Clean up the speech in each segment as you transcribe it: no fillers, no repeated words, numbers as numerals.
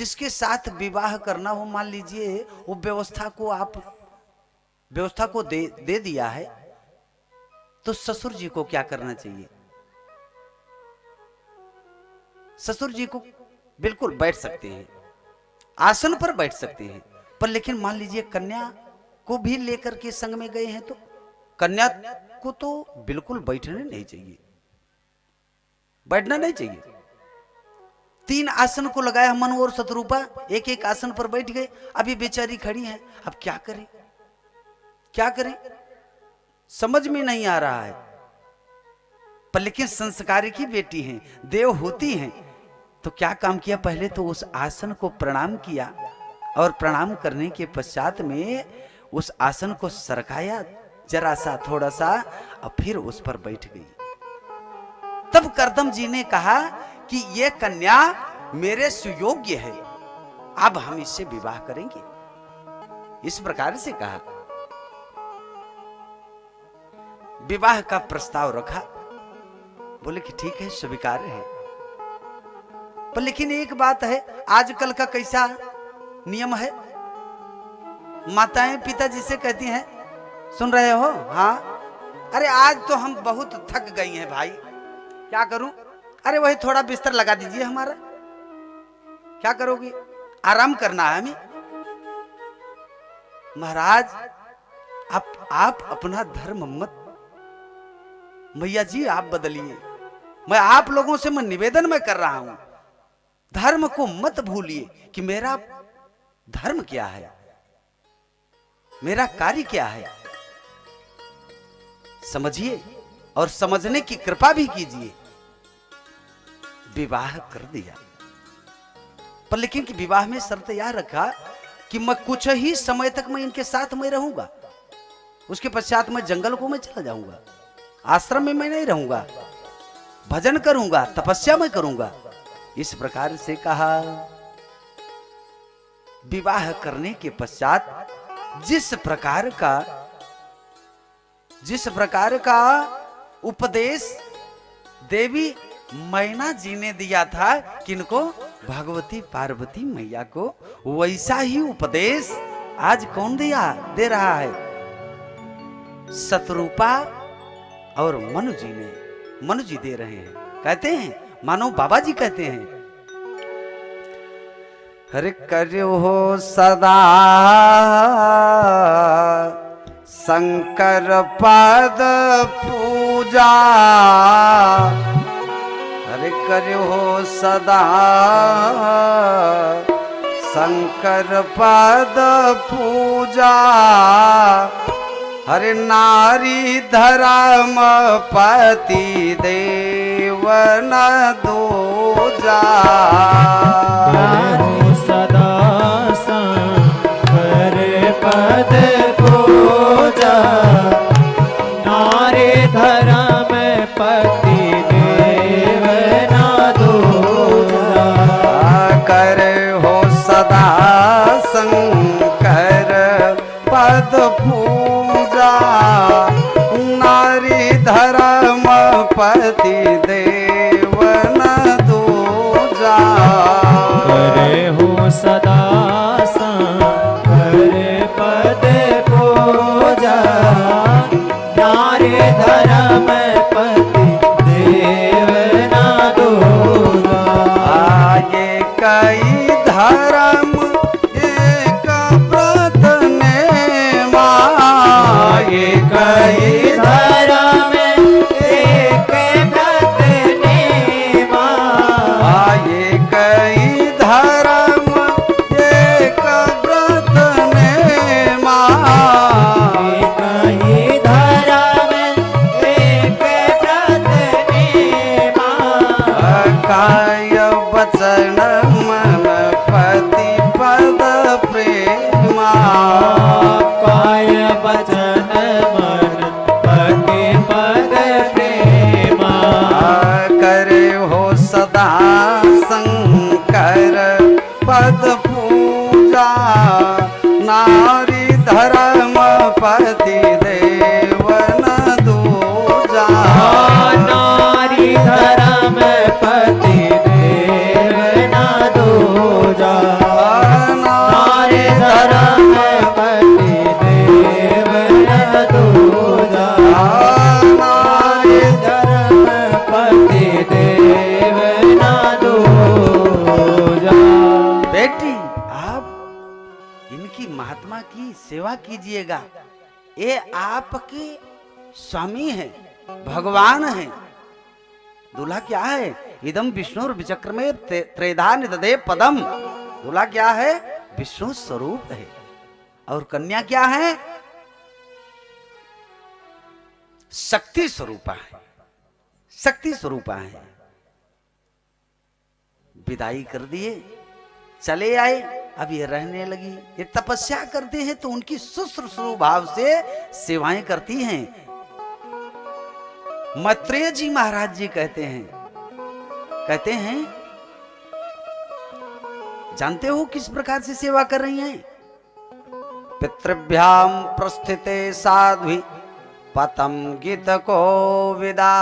जिसके साथ विवाह करना हो, मान लीजिए वो व्यवस्था को दे दिया है, तो ससुर जी को क्या करना चाहिए? ससुर जी को बिल्कुल बैठ सकते हैं, आसन पर बैठ सकते हैं, पर लेकिन मान लीजिए कन्या को भी लेकर के संग में गए हैं, तो कन्या को तो बिल्कुल बैठने नहीं चाहिए, बैठना नहीं चाहिए। 3 आसन को लगाया, मनु और शत्रुपा एक एक आसन पर बैठ गए। अभी बेचारी खड़ी है, अब क्या करें, क्या करें, समझ में नहीं आ रहा है। पर लेकिन संस्कार की बेटी हैं, देव होती हैं, तो क्या काम किया, पहले तो उस आसन को प्रणाम किया और प्रणाम करने के पश्चात में उस आसन को सरकाया जरा सा, थोड़ा सा, और फिर उस पर बैठ गई। तब करदम जी ने कहा कि यह कन्या मेरे सुयोग्य है, अब हम इससे विवाह करेंगे। इस प्रकार से कहा, विवाह का प्रस्ताव रखा। बोले कि ठीक है, स्वीकार है। पर लेकिन एक बात है, आजकल का कैसा नियम है, माताएं पिताजी से कहती हैं, सुन रहे हो, हाँ, अरे आज तो हम बहुत थक गई हैं भाई, क्या करूं, अरे वही थोड़ा बिस्तर लगा दीजिए हमारा, क्या करोगी, आराम करना है हमें। महाराज आप अपना धर्म मत, भैया जी आप बदलिए, मैं आप लोगों से मैं निवेदन में कर रहा हूं, धर्म को मत भूलिए कि मेरा धर्म क्या है, मेरा कार्य क्या है, समझिए और समझने की कृपा भी कीजिए। विवाह कर दिया, पर लेकिन कि विवाह में शर्त यह रखा कि मैं कुछ ही समय तक मैं इनके साथ में रहूंगा, उसके पश्चात मैं जंगल को मैं चला जाऊंगा, आश्रम में मैं नहीं रहूंगा, भजन करूंगा, तपस्या में करूंगा। इस प्रकार से कहा। विवाह करने के पश्चात जिस प्रकार का उपदेश देवी मैना जी ने दिया था, किनको, भगवती पार्वती मैया को, वैसा ही उपदेश आज कौन दे रहा है, शत्रुपा और मनु जी दे रहे हैं। कहते हैं, मानो बाबा जी कहते हैं, हरे करो हो सदा शंकर पद पूजा, हरे करो हो सदा शंकर पद पूजा, हरे नारी धर्म पति देव न दूजा, सदा शंकर पद पूजा, नारी धर्म पति देव न दूजा, करे हो सदा शंकर पद पूजा, नारी धर्म पति देव न दूजा, करे हो सदा शंकर पद पूजा, नारी धर्म पति देव न दूजा, आगे कई धर्म एक व्रत ने माये, कई धर्म एक व्रत ने आये कई धर्म एक व्रत ने कई धर्म एक व्रत ने काय वचन मन पति पद प्रेमा, काय वचन मन पति पद प्रेमा, करे हो सदा शंकर पद पूजा, नारी धर्म पति देव न दूजा, नारी धर्म पति देव न दूजा, सेवा कीजिएगा। ये आपके स्वामी है, भगवान है। दूल्हा क्या है? इदम विष्णु विचक्र में त्रेधा निदधे पदम। दूल्हा क्या है? विष्णु स्वरूप है। और कन्या क्या है? शक्ति स्वरूपा है, शक्ति स्वरूपा है। विदाई कर दिए, चले आए। अब ये रहने लगी। ये तपस्या करते हैं तो उनकी शुश्रूषु भाव से सेवाएं करती हैं। मैत्रेय जी महाराज जी कहते हैं जानते हो किस प्रकार से सेवा कर रही हैं? पितृभ्याम प्रस्थिते साध्वी पतम गीत को विदा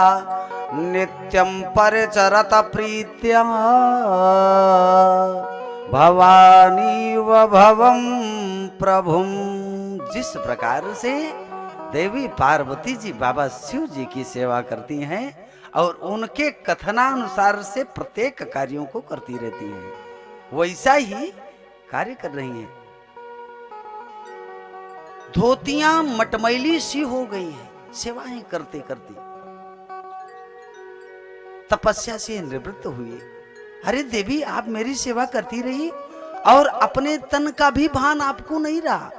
नित्यं परिचरत प्रीत्या भवानी व भवम प्रभुम। जिस प्रकार से देवी पार्वती जी बाबा शिव जी की सेवा करती हैं और उनके कथनानुसार से प्रत्येक कार्यों को करती रहती हैं, वैसा ही कार्य कर रही हैं। धोतियां मटमैली सी हो गई हैं सेवाएं करते करते। तपस्या से निवृत्त हुए। अरे देवी, आप मेरी सेवा करती रही और अपने तन का भी भान आपको नहीं रहा।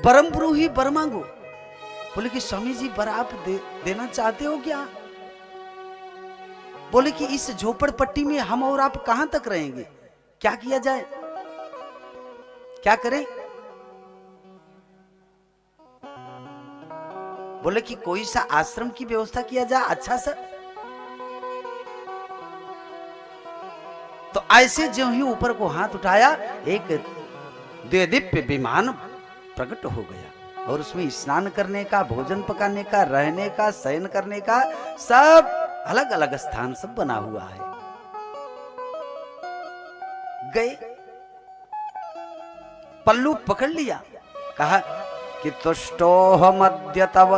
बरम ब्रूही बर मांगो। बोले कि स्वामी जी बर आप देना चाहते हो क्या? बोले कि इस झोपड़पट्टी में हम और आप कहां तक रहेंगे, क्या किया जाए, क्या करें? बोले कि कोई सा आश्रम की व्यवस्था किया जाए अच्छा सा। तो ऐसे जो ही ऊपर को हाथ उठाया, एक दिव्य विमान प्रकट हो गया और उसमें स्नान करने का, भोजन पकाने का, रहने का, शयन करने का सब अलग अलग स्थान सब बना हुआ है। गए, पल्लू पकड़ लिया, कहा कि तुष्टोऽहमद्य तव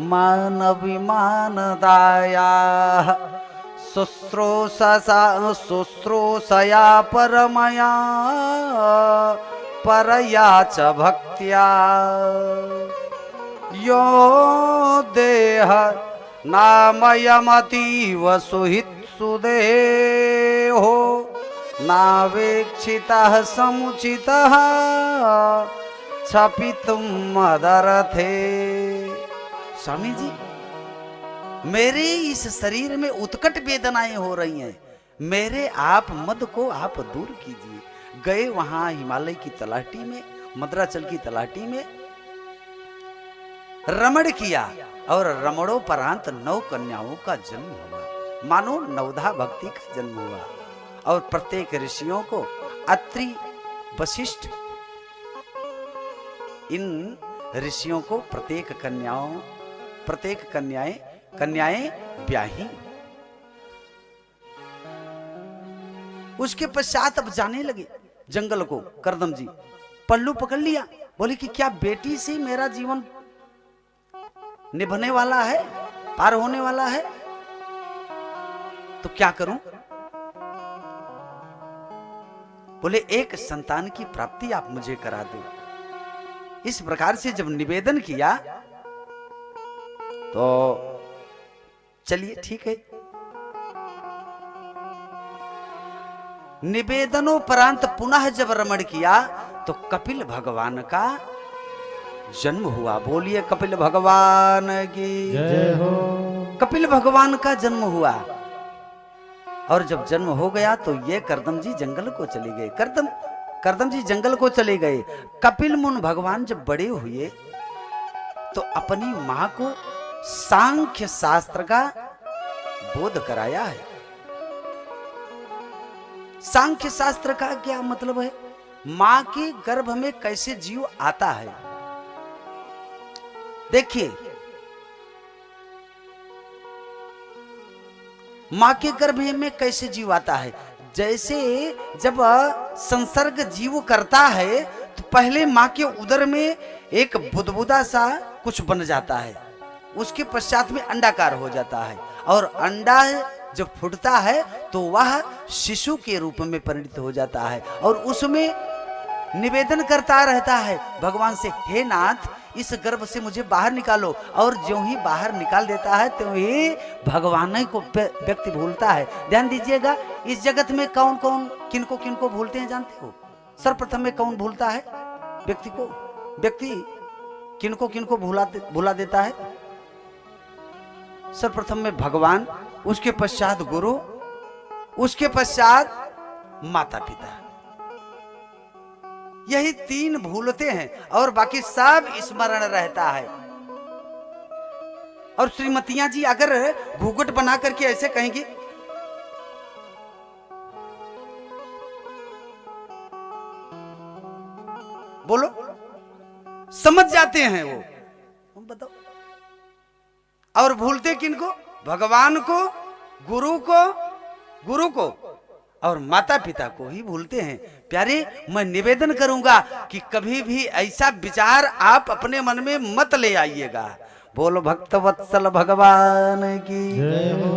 मान विमानदाया शुश्रूषया परमया परया च भक्त्या यो देह नामयमतीव सुहित सुदेहो नावेक्षितः समुचितः छपितुम मदरथे। स्वामी जी, मेरे इस शरीर में उत्कट वेदनाएं हो रही हैं, मेरे आप मद को आप दूर कीजिए। गए वहां हिमालय की तलाटी में, मद्राचल की तलाटी में रमण किया और रमणोपरांत 9 कन्याओं का जन्म हुआ। मानो नवधा भक्ति का जन्म हुआ। और प्रत्येक ऋषियों को अत्रि, वशिष्ठ, इन ऋषियों को प्रत्येक कन्याएं ब्याही। उसके पश्चात अब जाने लगे जंगल को। करदम जी पल्लू पकड़ लिया, बोले कि क्या बेटी से मेरा जीवन निभने वाला है, पार होने वाला है, तो क्या करूं? बोले एक संतान की प्राप्ति आप मुझे करा दो। इस प्रकार से जब निवेदन किया तो चलिए ठीक है। निवेदनोपरांत पुनः जब रमण किया तो कपिल भगवान का जन्म हुआ। बोलिए कपिल भगवान की जय हो। कपिल भगवान का जन्म हुआ और जब जन्म हो गया तो ये करदम जी जंगल को चले गए। करदम जी जंगल को चले गए। कपिल मुन भगवान जब बड़े हुए तो अपनी मां को सांख्य शास्त्र का बोध कराया है। सांख्य शास्त्र का क्या मतलब है? मां के गर्भ में कैसे जीव आता है। देखिए, मां के गर्भ में कैसे जीव आता है। जैसे जब संसर्ग जीव करता है तो पहले मां के उदर में एक बुदबुदा सा कुछ बन जाता है, उसके पश्चात में अंडाकार हो जाता है और अंडा जब फूटता है तो वह शिशु के रूप में परिणित हो जाता है और उसमें निवेदन करता रहता है भगवान से, हे नाथ इस गर्भ से मुझे बाहर निकालो। और जो ही बाहर निकाल देता है तो ही भगवान को व्यक्ति भूलता है। ध्यान दीजिएगा, इस जगत में कौन कौन किनको किनको भूलते हैं जानते हो? सर्वप्रथम में कौन भूलता है व्यक्ति को? व्यक्ति किनको किनको भुला देता है? सर्वप्रथम में भगवान, उसके पश्चात गुरु, उसके पश्चात माता पिता। यही तीन भूलते हैं और बाकी सब स्मरण रहता है। और श्रीमतियां जी अगर घूंघट बना करके ऐसे कहेंगी, बोलो, समझ जाते हैं वो, तुम बताओ। और भूलते किनको? भगवान को, गुरु को और माता पिता को ही भूलते हैं। प्यारे, मैं निवेदन करूंगा कि कभी भी ऐसा विचार आप अपने मन में मत ले आइएगा। बोलो भक्त वत्सल भगवान की।